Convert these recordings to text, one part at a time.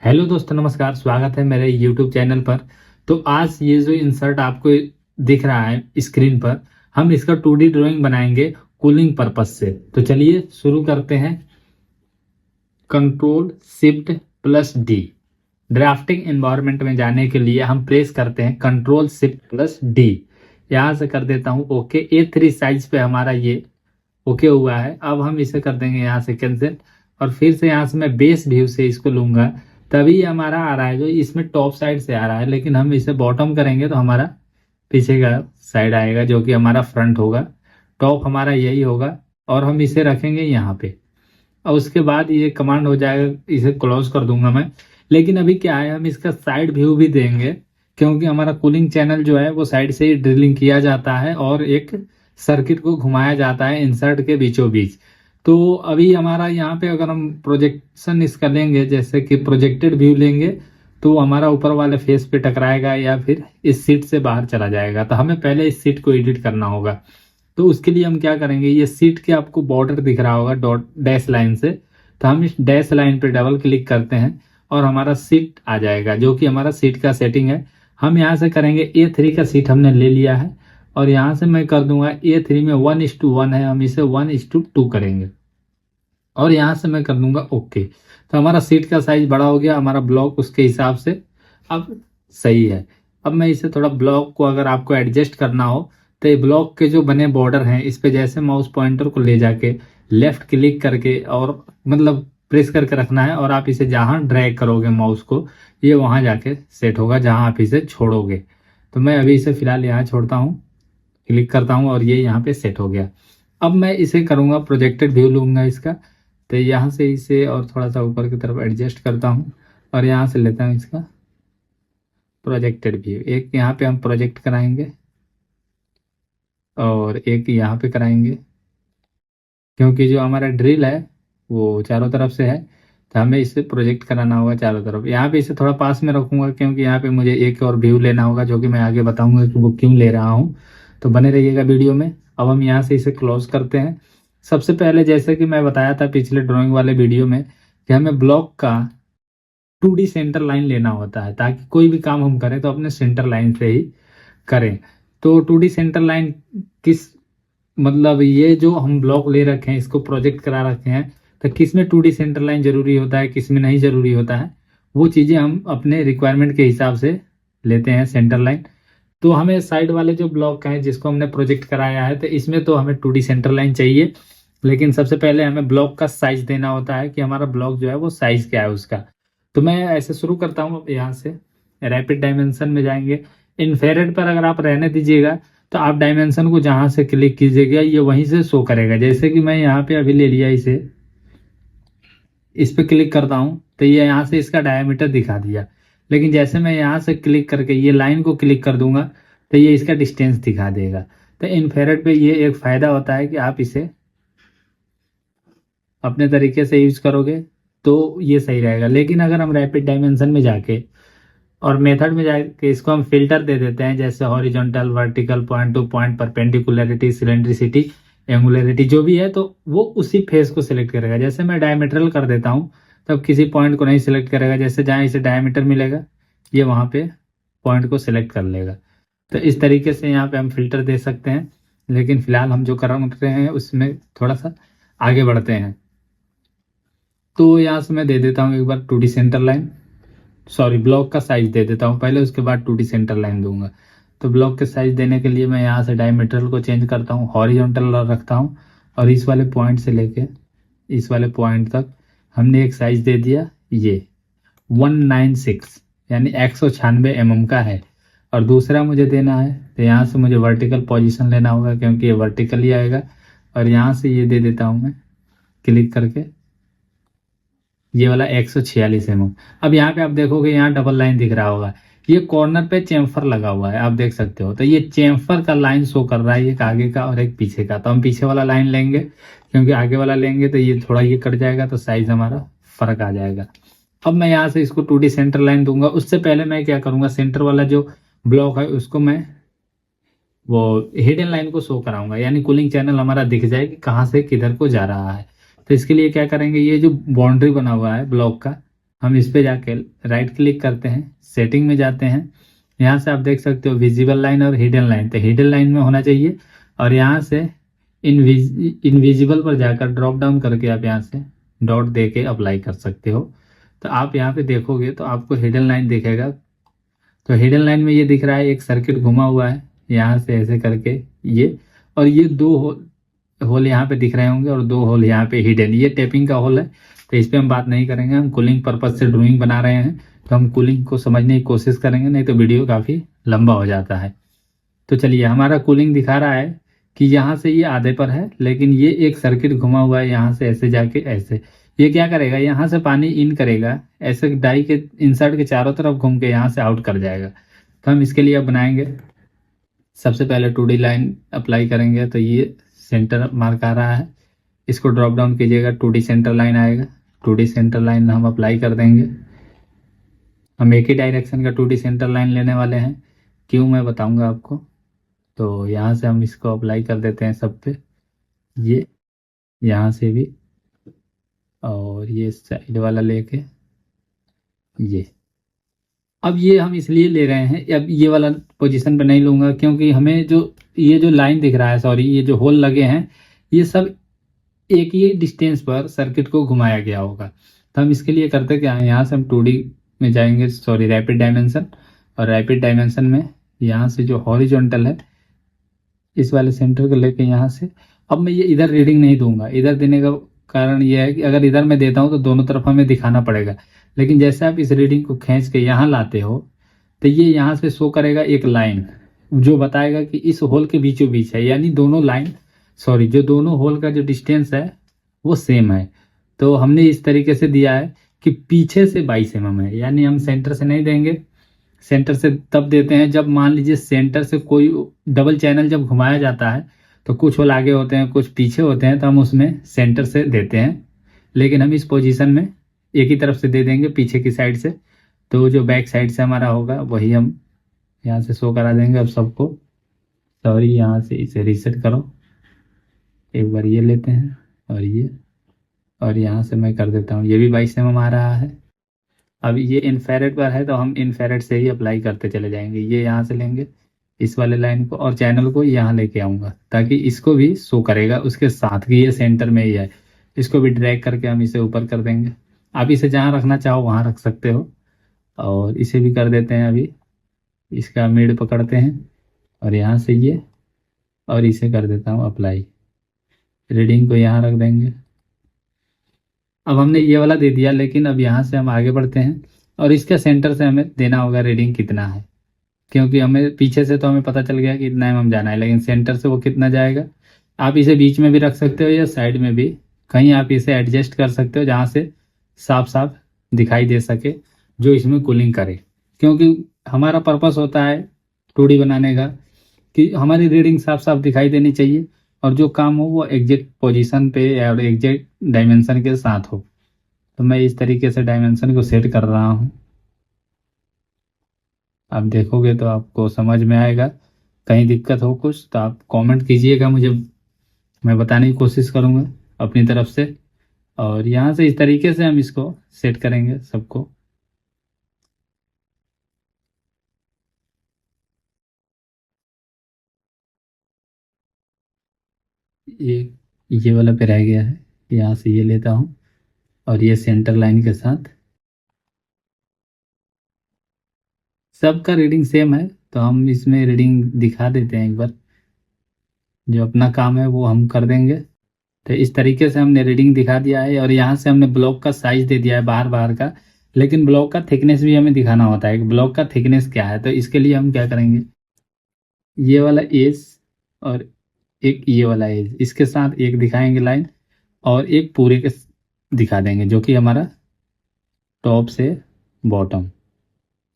Hello दोस्तों, नमस्कार। स्वागत है मेरे यूट्यूब चैनल पर। तो आज ये जो इंसर्ट आपको दिख रहा है स्क्रीन पर, हम इसका 2D ड्राइंग बनाएंगे कूलिंग पर्पस से। तो चलिए शुरू करते हैं। Control shift plus D. Drafting environment में जाने के लिए हम प्रेस करते हैं कंट्रोल शिफ्ट प्लस डी। यहाँ से कर देता हूँ ओके। A3 साइज पे हमारा ये ओके हुआ है। अब हम इसे कर देंगे यहाँ से कैंसिल, और फिर से यहाँ से मैं बेस व्यू से इसको लूंगा, तभी ये हमारा आ रहा है। जो इसमें टॉप साइड से आ रहा है, लेकिन हम इसे बॉटम करेंगे तो हमारा पीछे का साइड आएगा, जो कि हमारा फ्रंट होगा। टॉप हमारा यही होगा, और हम इसे रखेंगे यहाँ पे। और उसके बाद ये कमांड हो जाएगा, इसे क्लोज कर दूंगा मैं। लेकिन अभी क्या है, हम इसका साइड व्यू भी देंगे, क्योंकि हमारा कूलिंग चैनल जो है वो साइड से ही ड्रिलिंग किया जाता है और एक सर्किट को घुमाया जाता है इंसर्ट के बीचों बीच। तो अभी हमारा यहाँ पे अगर हम प्रोजेक्शन इसका लेंगे, जैसे कि प्रोजेक्टेड व्यू लेंगे, तो हमारा ऊपर वाले फेस पे टकराएगा या फिर इस सीट से बाहर चला जाएगा। तो हमें पहले इस सीट को एडिट करना होगा। तो उसके लिए हम क्या करेंगे, ये सीट के आपको बॉर्डर दिख रहा होगा डॉट डैश लाइन से, तो हम इस डैश लाइन पे डबल क्लिक करते हैं और हमारा सीट आ जाएगा, जो कि हमारा सीट का सेटिंग है। हम यहाँ से करेंगे A3 का सीट हमने ले लिया है, और यहाँ से मैं कर दूंगा A3 में 1:1 है, हम इसे 1:2 करेंगे, और यहाँ से मैं कर दूंगा ओके। तो हमारा सीट का साइज बड़ा हो गया, हमारा ब्लॉक उसके हिसाब से अब सही है। अब मैं इसे थोड़ा ब्लॉक को अगर आपको एडजस्ट करना हो, तो ये ब्लॉक के जो बने बॉर्डर हैं, इस पे जैसे माउस पॉइंटर को ले जाके लेफ्ट क्लिक करके और मतलब प्रेस करके रखना है, और आप इसे जहां ड्रैग करोगे माउस को, ये वहां जाके सेट होगा जहां आप इसे छोड़ोगे। तो मैं अभी इसे फिलहाल यहाँ छोड़ता हूँ, क्लिक करता हूँ, और ये यहाँ पे सेट हो गया। अब मैं इसे करूँगा प्रोजेक्टेड व्यू लूंगा इसका। तो यहाँ से इसे और थोड़ा सा ऊपर की तरफ एडजस्ट करता हूँ, और यहाँ से लेता हूँ इसका प्रोजेक्टेड व्यू। एक यहाँ पे हम प्रोजेक्ट कराएंगे, और एक यहाँ पे कराएंगे, क्योंकि जो हमारा ड्रिल है वो चारों तरफ से है, तो हमें इसे प्रोजेक्ट कराना होगा चारों तरफ। यहाँ पे इसे थोड़ा पास में रखूंगा, क्योंकि यहाँ पे मुझे एक और व्यू लेना होगा, जो कि मैं आगे बताऊंगा कि वो क्यों ले रहा हूँ। तो बने रहिएगा वीडियो में। अब हम यहाँ से इसे क्लोज करते हैं। सबसे पहले, जैसे कि मैं बताया था पिछले ड्राइंग वाले वीडियो में, कि हमें ब्लॉक का 2D सेंटर लाइन लेना होता है, ताकि कोई भी काम हम करें तो अपने सेंटर लाइन से ही करें। तो 2D सेंटर लाइन किस मतलब ये जो हम ब्लॉक ले रखे हैं, इसको प्रोजेक्ट करा रखे हैं, तो किस में 2D सेंटर लाइन जरूरी होता है, किस में नहीं जरूरी होता है, वो चीज़ें हम अपने रिक्वायरमेंट के हिसाब से लेते हैं सेंटर लाइन। तो हमें साइड वाले जो ब्लॉक हैं जिसको हमने प्रोजेक्ट कराया है, तो इसमें तो हमें 2D सेंटर लाइन चाहिए। लेकिन सबसे पहले हमें ब्लॉक का साइज देना होता है, कि हमारा ब्लॉक जो है वो साइज क्या है उसका। तो मैं ऐसे शुरू करता हूँ। यहाँ से रैपिड डायमेंशन में जाएंगे। इन्फ्रारेड पर अगर आप रहने दीजिएगा, तो आप डायमेंशन को जहां से क्लिक कीजिएगा ये वहीं से शो करेगा। जैसे कि मैं यहाँ पे अभी ले लिया इसे, इस पे क्लिक करता हूँ, तो ये यहाँ से इसका डायमीटर दिखा दिया। लेकिन जैसे मैं यहाँ से क्लिक करके ये लाइन को क्लिक कर दूंगा, तो ये इसका डिस्टेंस दिखा देगा। तो इन्फ्रारेड पे ये एक फायदा होता है कि आप इसे अपने तरीके से यूज करोगे तो ये सही रहेगा। लेकिन अगर हम रैपिड डायमेंशन में जाके और मेथड में जाके इसको हम फिल्टर दे देते हैं, जैसे horizontal, vertical, point to point, perpendicularity, cylindricity, angularity जो भी है, तो वो उसी फेस को सिलेक्ट करेगा। जैसे मैं डायमीटरल कर देता हूँ, तब किसी पॉइंट को नहीं सिलेक्ट करेगा। जैसे जहाँ इसे डायमीटर मिलेगा, ये वहाँ पे पॉइंट को सिलेक्ट कर लेगा। तो इस तरीके से यहाँ पे हम फिल्टर दे सकते हैं। लेकिन फिलहाल हम जो कर रहे हैं उसमें थोड़ा सा आगे बढ़ते हैं। तो यहाँ से मैं दे देता हूँ एक बार 2D centre line, sorry block का साइज दे देता हूँ पहले, उसके बाद 2D सेंटर लाइन दूंगा। तो ब्लॉक के साइज देने के लिए मैं यहाँ से डायमीटर को चेंज करता हूँ, हॉरिजॉन्टल रखता हूँ, और इस वाले पॉइंट से लेके इस वाले पॉइंट तक हमने एक साइज दे दिया, ये 196 यानी 196 mm का है। और दूसरा मुझे देना है, तो यहाँ से मुझे वर्टिकल पोजीशन लेना होगा, क्योंकि ये वर्टिकल ही आएगा। और यहाँ से ये दे देता हूँ मैं क्लिक करके, ये वाला 146 mm। अब यहाँ पे आप देखोगे, यहाँ डबल लाइन दिख रहा होगा, ये कॉर्नर पे चेम्फर लगा हुआ है, आप देख सकते हो। तो ये चेम्फर का लाइन शो कर रहा है, एक आगे का और एक पीछे का। तो हम पीछे वाला लाइन लेंगे, क्योंकि आगे वाला लेंगे तो ये थोड़ा ये कट जाएगा, तो साइज हमारा फर्क आ जाएगा। अब मैं यहाँ से इसको 2D सेंटर लाइन दूंगा। उससे पहले मैं क्या करूंगा, सेंटर वाला जो ब्लॉक है उसको मैं वो हिडन लाइन को शो कराऊंगा, यानी कूलिंग चैनल हमारा दिख जाए कि कहाँ से किधर को जा रहा है। तो इसके लिए क्या करेंगे, ये जो बाउंड्री बना हुआ है ब्लॉक का, हम इस पे जाके राइट क्लिक करते हैं, सेटिंग में जाते हैं। यहाँ से आप देख सकते हो विजिबल लाइन और हिडन लाइन, तो हिडन लाइन में होना चाहिए। और यहाँ से इनविजिबल पर जाकर ड्रॉप डाउन करके आप यहाँ से डॉट दे के अप्लाई कर सकते हो। तो आप यहाँ पे देखोगे तो आपको हिडन लाइन दिखेगा। तो हिडन लाइन में ये दिख रहा है एक सर्किट घुमा हुआ है यहाँ से ऐसे करके ये, और ये दो होल यहाँ पे दिख रहे होंगे और दो होल यहाँ पे हिडन, ये टेपिंग का होल है। तो इस पर हम बात नहीं करेंगे, हम कूलिंग पर्पज से ड्राइंग बना रहे हैं तो हम कूलिंग को समझने की कोशिश करेंगे, नहीं तो वीडियो काफ़ी लंबा हो जाता है। तो चलिए, हमारा कूलिंग दिखा रहा है कि यहाँ से ये आधे पर है, लेकिन ये एक सर्किट घुमा हुआ है यहाँ से ऐसे जाके ऐसे। ये क्या करेगा, यहाँ से पानी इन करेगा, ऐसे डाई के इंसर्ट के चारों तरफ घूम के यहाँ से आउट कर जाएगा। तो हम इसके लिए अब बनाएंगे, सबसे पहले 2D लाइन अप्लाई करेंगे। तो ये सेंटर मार्क आ रहा है, इसको ड्रॉप डाउन कीजिएगा, 2D सेंटर लाइन आएगा। 2D सेंटर लाइन हम अप्लाई कर देंगे। हम एक ही डायरेक्शन का 2D सेंटर लाइन लेने वाले हैं, क्यों मैं बताऊंगा आपको। तो यहाँ से हम इसको अप्लाई कर देते हैं सब पे, ये यहाँ से भी, और ये साइड वाला लेके ये। अब ये हम इसलिए ले रहे हैं, अब ये वाला पोजीशन पे नहीं लूँगा क्योंकि हमें जो ये जो लाइन दिख रहा है, सॉरी ये जो होल लगे हैं, ये सब एक ही डिस्टेंस पर सर्किट को घुमाया गया होगा। तो हम इसके लिए करते क्या है, यहाँ से हम 2D में जाएंगे, सॉरी रैपिड डायमेंशन, और रैपिड डायमेंशन में यहाँ से जो हॉरिजॉन्टल है इस वाले सेंटर को लेके यहाँ से, अब मैं ये इधर रीडिंग नहीं दूंगा। इधर देने का कारण ये है कि अगर इधर मैं देता हूँ तो दोनों तरफ हमें दिखाना पड़ेगा, लेकिन जैसे आप इस रीडिंग को खींच के यहाँ लाते हो तो ये यहाँ से शो करेगा एक लाइन जो बताएगा कि इस होल के बीचों बीच है, यानी दोनों लाइन, सॉरी जो दोनों होल का जो डिस्टेंस है वो सेम है। तो हमने इस तरीके से दिया है कि पीछे से 22 mm है, यानी हम सेंटर से नहीं देंगे। सेंटर से तब देते हैं जब मान लीजिए सेंटर से कोई डबल चैनल जब घुमाया जाता है तो कुछ होल आगे होते हैं कुछ पीछे होते हैं, तो हम उसमें सेंटर से देते हैं। लेकिन हम इस पोजीशन में एक ही तरफ से दे देंगे पीछे की साइड से, तो जो बैक साइड से हमारा होगा वही हम यहाँ से शो करा देंगे। अब सबको, सॉरी यहाँ से इसे रीसेट करो, एक बार ये लेते हैं और ये, और यहाँ से मैं कर देता हूँ, ये भी 22 mm आ रहा है। अब ये इन्फेरेट पर है तो हम इन्फेरेट से ही अप्लाई करते चले जाएंगे। ये यहाँ से लेंगे इस वाले लाइन को और चैनल को यहाँ लेके आऊँगा ताकि इसको भी शो करेगा उसके साथ कि ये सेंटर में ही है। इसको भी ड्रैग करके हम इसे ऊपर कर देंगे। आप इसे जहाँ रखना चाहो वहाँ रख सकते हो, और इसे भी कर देते हैं। अभी इसका मिड पकड़ते हैं और यहाँ से ये, और इसे कर देता हूँ अप्लाई, रीडिंग को यहाँ रख देंगे। अब हमने ये वाला दे दिया, लेकिन अब यहाँ से हम आगे बढ़ते हैं और इसका सेंटर से हमें देना होगा रीडिंग कितना है, क्योंकि हमें पीछे से तो हमें पता चल गया कि इतना एमएम जाना है, लेकिन सेंटर से वो कितना जाएगा। आप इसे बीच में भी रख सकते हो या साइड में भी, कहीं आप इसे एडजस्ट कर सकते हो जहाँ से साफ साफ दिखाई दे सके जो इसमें कूलिंग करे, क्योंकि हमारा पर्पस होता है 2D बनाने का कि हमारी रीडिंग साफ साफ दिखाई देनी चाहिए और जो काम हो वो एग्जैक्ट पोजीशन पे और एग्जैक्ट डायमेंशन के साथ हो। तो मैं इस तरीके से डायमेंशन को सेट कर रहा हूँ। आप देखोगे तो आपको समझ में आएगा। कहीं दिक्कत हो कुछ तो आप कमेंट कीजिएगा मुझे, मैं बताने की कोशिश करूँगा अपनी तरफ से। और यहाँ से इस तरीके से हम इसको सेट करेंगे सबको। ये वाला पे रह गया है, यहाँ से ये लेता हूँ और ये सेंटर लाइन के साथ सबका रीडिंग सेम है, तो हम इसमें रीडिंग दिखा देते हैं एक बार। जो अपना काम है वो हम कर देंगे। तो इस तरीके से हमने रीडिंग दिखा दिया है और यहाँ से हमने ब्लॉक का साइज दे दिया है बाहर बाहर का, लेकिन ब्लॉक का थिकनेस भी हमें दिखाना होता है कि ब्लॉक का थिकनेस क्या है। तो इसके लिए हम क्या करेंगे, ये वाला एज और एक ये वाला एज, इसके साथ एक दिखाएंगे लाइन और एक पूरे के दिखा देंगे जो कि हमारा टॉप से बॉटम,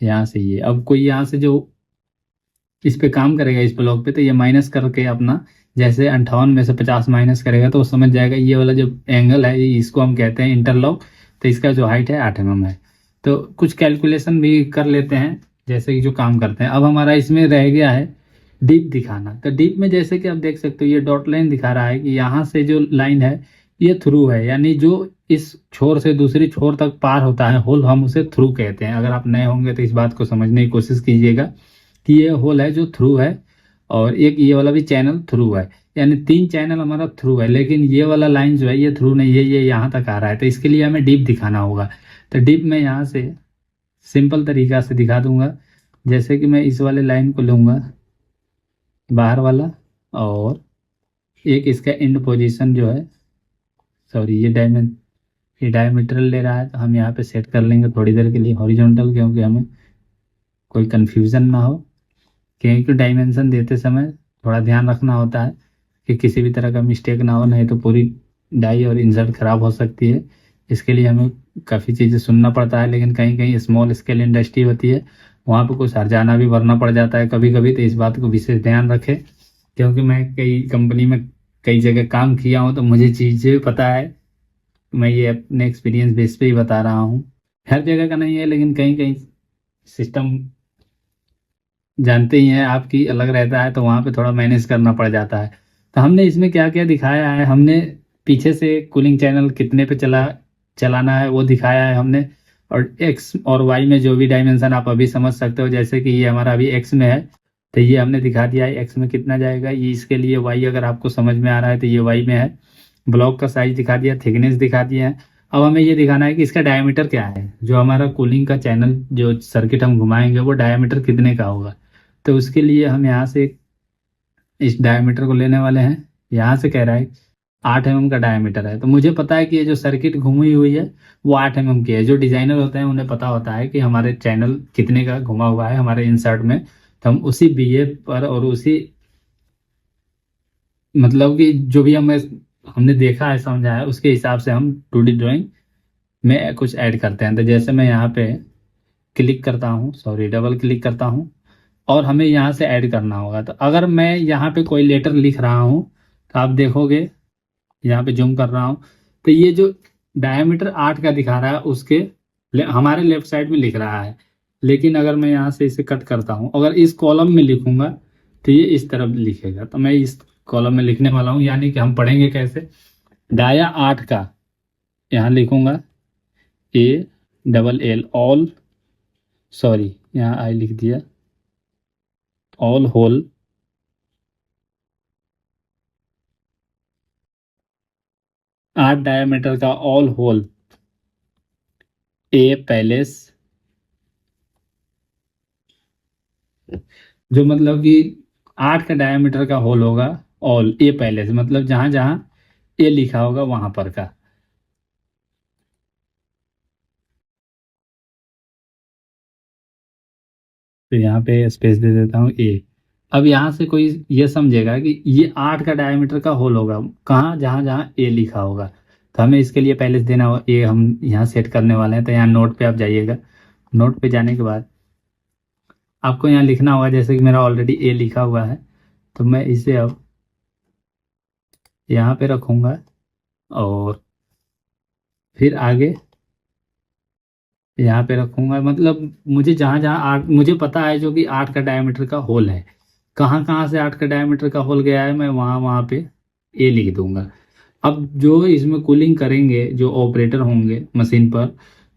यहाँ से ये। अब कोई यहाँ से जो इस पे काम करेगा इस ब्लॉक पे, तो ये माइनस करके अपना जैसे 58 में से 50 माइनस करेगा तो वो समझ जाएगा ये वाला जो एंगल है इसको हम कहते हैं इंटरलॉक। तो इसका जो हाइट है 8 mm है। तो कुछ कैलकुलेशन भी कर लेते हैं जैसे कि जो काम करते हैं। अब हमारा इसमें रह गया है डीप दिखाना। तो डीप में जैसे कि आप देख सकते हो ये डॉट लाइन दिखा रहा है कि यहाँ से जो लाइन है ये थ्रू है, यानी जो इस छोर से दूसरी छोर तक पार होता है होल, हम उसे थ्रू कहते हैं। अगर आप नए होंगे तो इस बात को समझने की कोशिश कीजिएगा कि ये होल है जो थ्रू है, और एक ये वाला भी चैनल थ्रू है, यानी 3 चैनल हमारा थ्रू है। लेकिन ये वाला लाइन जो है ये थ्रू नहीं है, ये यहाँ तक आ रहा है, तो इसके लिए हमें डीप दिखाना होगा। तो डीप मैं यहाँ से सिंपल तरीका से दिखा दूंगा। जैसे कि मैं इस वाले लाइन को लूँगा बाहर वाला, और एक इसका एंड पोजीशन जो है, सॉरी ये डायमीटर ले रहा है, तो हम यहाँ पे सेट कर लेंगे थोड़ी देर के लिए हॉरिजॉन्टल, क्योंकि हमें कोई कन्फ्यूज़न ना हो। क्योंकि डायमेंशन देते समय थोड़ा ध्यान रखना होता है कि किसी भी तरह का मिस्टेक ना हो, नहीं तो पूरी डाई और इंसर्ट खराब हो सकती है। इसके लिए हमें काफ़ी चीज़ें सुनना पड़ता है, लेकिन कहीं कहीं स्मॉल स्केल इंडस्ट्री होती है, वहाँ पर कुछ हर्जाना भी भरना पड़ जाता है कभी कभी। तो इस बात को विशेष ध्यान रखें, क्योंकि मैं कई कंपनी में कई जगह काम किया हूँ, तो मुझे चीज़ें पता है। मैं ये अपने एक्सपीरियंस बेस पे ही बता रहा हूँ, हर जगह का नहीं है, लेकिन कहीं कहीं सिस्टम जानते ही हैं आपकी अलग रहता है, तो वहाँ पे थोड़ा मैनेज करना पड़ जाता है। तो हमने इसमें क्या क्या दिखाया है, हमने पीछे से कूलिंग चैनल कितने पे चलाना है वो दिखाया है हमने, और एक्स और वाई में जो भी डायमेंशन आप अभी समझ सकते हो, जैसे कि ये हमारा अभी एक्स में है, तो ये हमने दिखा दिया है एक्स में कितना जाएगा ये। इसके लिए वाई अगर आपको समझ में आ रहा है तो ये वाई में है। ब्लॉक का साइज दिखा दिया, थिकनेस दिखा दिया है। अब हमें ये दिखाना है कि इसका डायमीटर क्या है, जो हमारा कूलिंग का चैनल जो सर्किट हम घुमाएंगे वो डायमीटर कितने का होगा। तो उसके लिए हम यहाँ से इस डायमीटर को लेने वाले हैं। यहाँ से कह रहा है 8 mm का डायमीटर है, तो मुझे पता है कि ये जो सर्किट घूमी हुई है वो 8 mm की है। जो डिजाइनर होते हैं उन्हें पता होता है कि हमारे चैनल कितने का घुमा हुआ है हमारे इंसर्ट में, तो हम उसी बीए पर और उसी मतलब कि जो भी हमने देखा है समझा है उसके हिसाब से हम 2D ड्राइंग में कुछ ऐड करते हैं। तो जैसे मैं यहाँ पे क्लिक करता हूँ, सॉरी डबल क्लिक करता हूँ, और हमें यहाँ से ऐड करना होगा। तो अगर मैं यहाँ पे कोई लेटर लिख रहा हूँ तो आप देखोगे, यहाँ पे जूम कर रहा हूँ, तो ये जो डायमीटर 8 का दिखा रहा है उसके हमारे लेफ्ट साइड में लिख रहा है। लेकिन अगर मैं यहाँ से इसे कट करता हूँ, अगर इस कॉलम में लिखूंगा तो ये इस तरफ लिखेगा। तो मैं इस कॉलम में लिखने वाला हूँ, यानी कि हम पढ़ेंगे कैसे। डाया 8 का यहाँ लिखूंगा ALL ऑल, सॉरी यहाँ आई लिख दिया, ऑल होल 8 डायमीटर का ऑल होल ए पैलेस, जो मतलब कि 8 का डायमीटर का होल होगा ऑल ए पैलेस, मतलब जहां जहां ए लिखा होगा वहां पर का। तो यहाँ पे स्पेस दे देता हूँ ए। अब यहाँ से कोई ये समझेगा कि ये 8 का डायमीटर का होल होगा कहाँ, जहां जहां ए लिखा होगा। तो हमें इसके लिए पैलेस देना हो, ये हम यहाँ सेट करने वाले हैं। तो यहाँ नोट पे आप जाइएगा, नोट पे जाने के बाद आपको यहाँ लिखना होगा, जैसे कि मेरा ऑलरेडी ए लिखा हुआ है, तो मैं इसे अब यहाँ पे रखूँगा, और फिर आगे यहाँ पे रखूँगा। मतलब मुझे जहाँ जहाँ 8 मुझे पता है जो कि 8 का डायमीटर का होल है, कहाँ कहाँ से 8 का डायमीटर का होल गया है, मैं वहाँ वहाँ पे ए लिख दूंगा। अब जो इसमें कूलिंग करेंगे जो ऑपरेटर होंगे मशीन पर,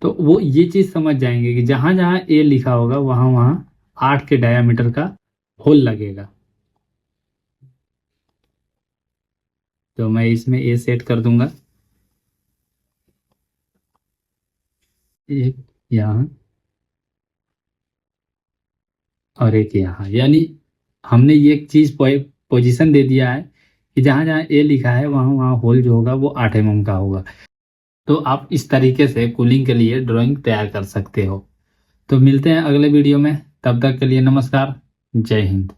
तो वो ये चीज़ समझ जाएंगे कि जहाँ जहाँ ए लिखा होगा वहाँ वहाँ 8 के डायमीटर का होल लगेगा। तो मैं इसमें ए सेट कर दूंगा, एक यहाँ और एक यहाँ, यानी हमने ये एक चीज़ पोजीशन दे दिया है कि जहाँ जहाँ ए लिखा है वहाँ वहाँ होल जो होगा वो 8 mm का होगा। तो आप इस तरीके से कूलिंग के लिए ड्राइंग तैयार कर सकते हो। तो मिलते हैं अगले वीडियो में, तब तक के लिए नमस्कार, जय हिंद।